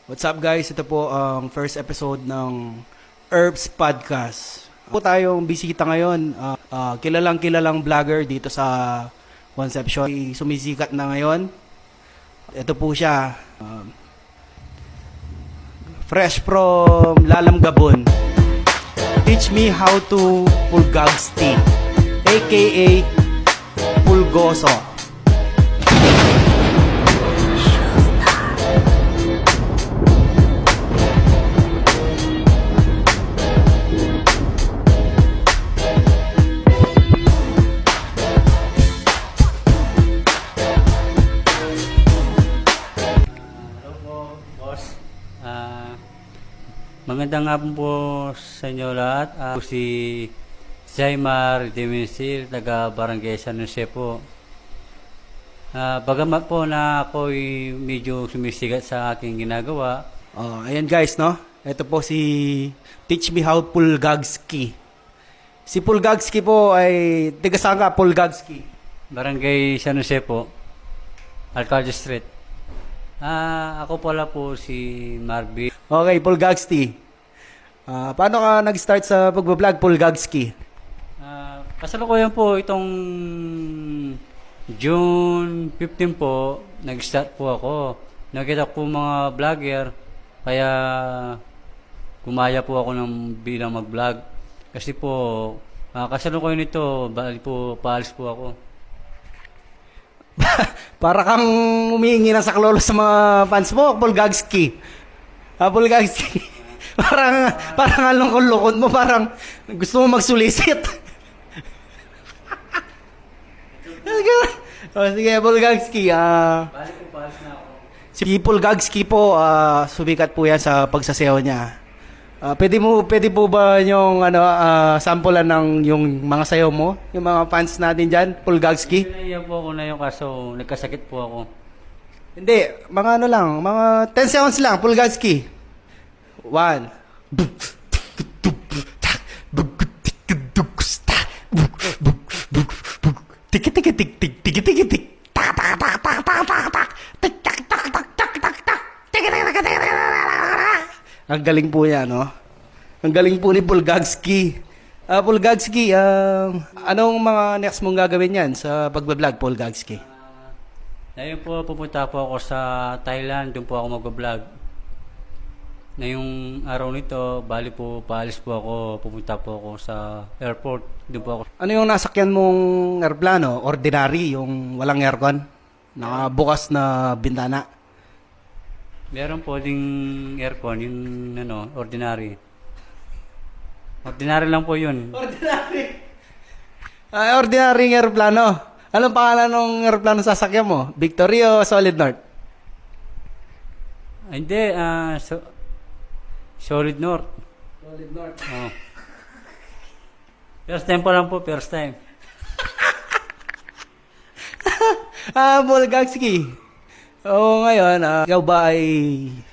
What's up guys? Ito po ang first episode ng Herbs Podcast. Po tayong bisita ngayon, kilalang vlogger dito sa Concepcion. Sumisikat na ngayon. Ito po siya, fresh from Lalam Gabon. Teach me how to Pulgags tea, aka Pulgoso. Magandang hapon po sa inyo lahat. Ako si Jaimar Dimisil, taga Barangay San Jose po. Bagamat po na ako'y medyo sumisigat sa aking ginagawa. Ayan guys, no? Ito po si Teach Me How Pulgagski. Si Pulgagski po ay taga saan ka, Pulgagski? Barangay San Jose po, Alcalde Street. Ako pala po si Marvin. Okay, Pulgagski. Paano ka nag-start sa pagbablog, Pulgagski? Kasalukuyan po itong June 15 po, nag-start po ako. Nakita ko mga vlogger, kaya gumaya po ako bilang mag-vlog. Kasi po, kasalukuyan ito, bali po, paalis po ako. Para kang humihingi ng saklolo sa mga fans mo, Pulgagski. Pulgagski. parang along-lukot mo, parang gusto mo magsulisit. Sige, Pulgagski. Bali po, paalis na ako. Si Pulgagski po, sumikat po yan sa pagsasayaw niya. Pwede po ba yung sampulan ng yung mga sayaw mo? Yung mga fans natin dyan, Pulgagski? Pinaiyak po ako na yung kaso, nagkasakit po ako. Hindi, mga lang, mga 10 seconds lang, Pulgagski. 1. Ang galing po niya, no? Ang galing po ni Pulgagski. Pulgagski, anong mga next mong gagawin yan sa pagbablog, Pulgagski? Ngayon po, pupunta po ako sa Thailand, doon po ako mag-vlog. Ngayong araw nito, bali po, paalis po ako, pupunta po ako sa airport, doon po ako. Ano yung nasakyan mong aeroplano? Ordinary, yung walang aircon? Nakabukas na bintana? Meron po ding aircon, yung ordinary. Ordinary lang po yun. Ordinary? Ordinary aeroplano. Anong pangalan ng aeroplano sasakyan mo? Victory o Solid North? Hindi, Solid North. Solid North. Oh. First time pa lang po, first time. Pulgagski. Ngayon, ikaw ba ay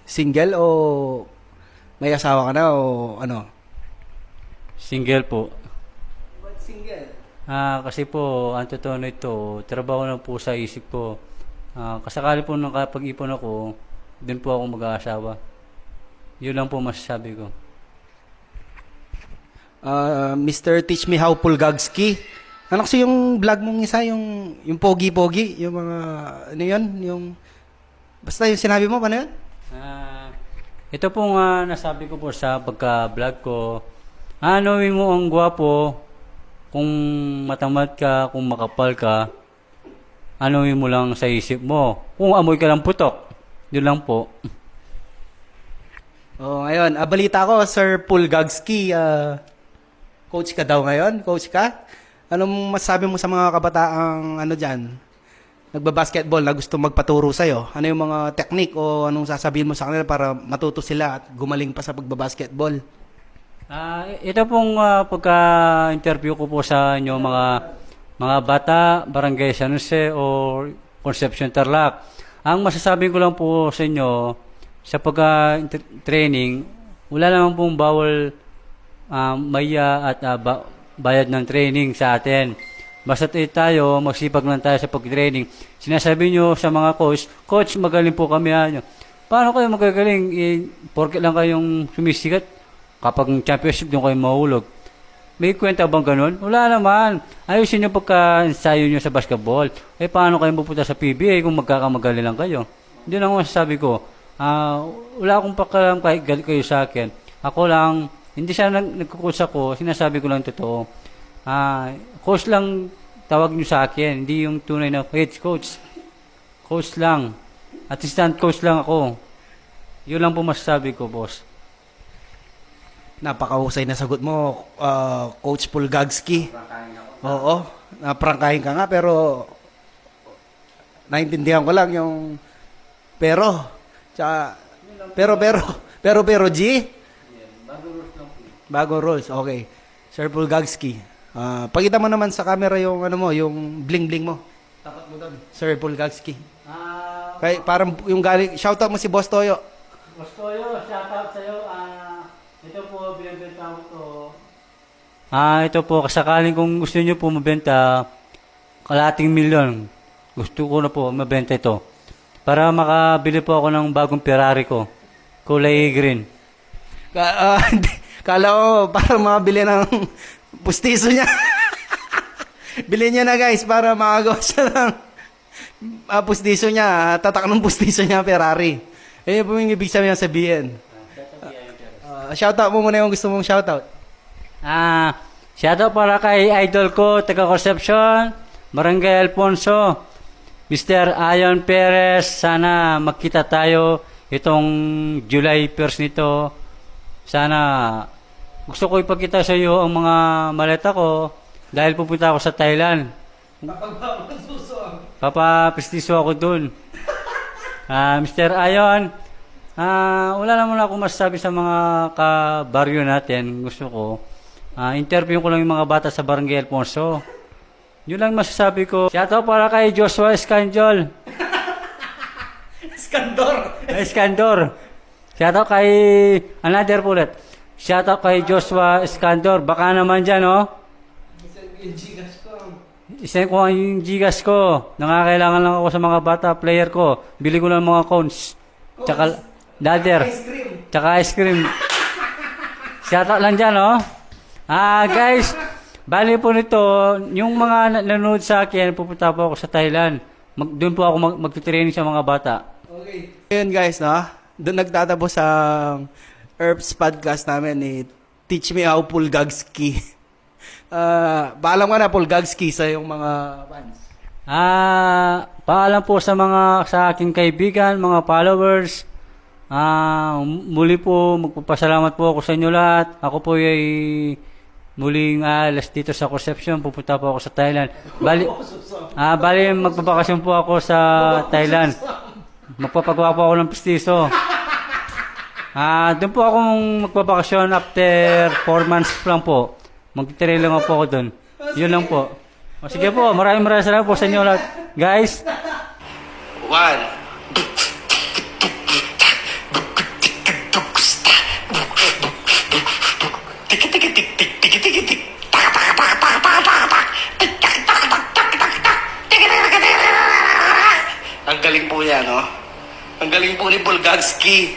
single o may asawa ka na o ano? Single po. Ba't single? Kasi po, ang totoo na ito, trabaho na po sa isip ko. Kasakali po nakapag-ipon ako, doon po ako mag-aasawa. Yun lang po masasabi ko. Mr. Teach Me How Pulgagski. Ano kasi yung vlog mong isa, yung pogi-pogi, yung mga, ano yun, yung, basta yung sinabi mo, paano yun? Ito pong nasabi ko po sa pagka-vlog ko, anuin mo ang gwapo, kung matamad ka, kung makapal ka, anuin mo lang sa isip mo. Kung amoy ka lang putok, yun lang po. Ngayon, balita ko, Sir Pulgagski, coach ka daw ngayon? Coach ka? Anong masasabi mo sa mga kabataang dyan, nagbabasketball na gusto magpaturo sa'yo? Ano yung mga technique o anong sasabihin mo sa kanila para matuto sila at gumaling pa sa pagbabasketball? Ito pong pagka-interview ko po sa inyo mga bata, Barangay San Jose o Concepcion Tarlac. Ang masasabi ko lang po sa inyo, sa pagka-training, wala naman pong bawal maya at bayad ng training sa atin. Basta tayo, magsipag lang tayo sa pag-training. Sinasabi nyo sa mga coach, Coach, magaling po kami. paano kayo magagaling? Porket lang kayong sumisikat, kapag championship doon kayo mahulog. May kwenta bang ganun? Wala naman. Ayusin nyo pagka-ensayo nyo sa basketball. Paano kayo pupunta sa PBA kung magkakamagaling lang kayo? Hindi lang masasabi ko. Wala akong pakalam kahit galit kayo sa akin. Ako lang, hindi siya nagkukus ako, sinasabi ko lang totoo. Coach lang tawag nyo sa akin, hindi yung tunay na head coach. Coach lang. Assistant coach lang ako. Yun lang po masasabi ko, boss. Napakahusay na sagot mo, Coach Pulgagski. Oo, naprangkahin ka nga, pero naintindihan ko lang yung pero. Tsaka, pero, G? Bago rules, okay. Sir Pulgagski, pakita mo naman sa camera yung, yung bling-bling mo. Tapat mo doon, Sir Pulgagski. Kaya parang yung galing, shoutout mo si Boss Toyo. Boss Toyo, shoutout sa'yo. Ito po, binibenta ko to. Ito po, kasakaling kung gusto niyo po mabenta, kalating milyon. Gusto ko na po mabenta ito. Para makabili po ako ng bagong Ferrari ko. Kulay green. Kala ko, para makabili ng pustiso niya. Bilhin niya na guys, para makagawa siya ng pustiso niya. Tatak ng pustiso niya, Ferrari. Yun po yung ibig sabihin. Shoutout mo muna yung gusto mong shoutout. Shoutout para kay idol ko, taga Concepcion, Barangay Alfonso, Mr. Ayon Perez. Sana magkita tayo itong July 1st nito. Sana gusto ko ipakita sa iyo ang mga maleta ko dahil pupunta ako sa Thailand. Papapistiso ako dun. Mr. Ayon, wala naman ako masasabi sa mga kabaryo natin. Gusto ko, interview ko lang yung mga bata sa Barangay Alfonso. Yun lang masasabi ko. Shoutout para kay Joshua Escanjol. Escandor. Shoutout kay, another bullet. Shoutout kay Joshua Escandor. Baka naman dyan, oh. Isend ko ang Gcash ko. Nangakailangan lang ako sa mga bata, player ko. Bili ko lang mga cones. Tsaka, ladder. Tsaka ice cream. Shoutout lang dyan, oh. Guys, bali po nito, yung mga nanonood sa akin, pupunta po ako sa Thailand. Doon po ako mag-training sa mga bata. Okay. Ayun guys, no? Doon nagtatapos ang Herbs podcast namin ni Teach Me How Pulgagski. Paalam ka na, Pulgagski, sa yung mga fans. Paalam po sa aking kaibigan, mga followers. Muli po, magpapasalamat po ako sa inyo lahat. Ako po ay muling alas dito sa Concepcion. Pupunta po ako sa Thailand. Bali, magbabakasyon po ako sa Thailand. Magpapagawa po ako ng pistiso. Doon po akong magbabakasyon after 4 months lang po. Magtitira lang po ako doon. Yun lang po. Sige po, maraming salamat po sa inyo lahat. Guys. 1. Ang galing po niya, no? Ang galing po ni Pulgagski.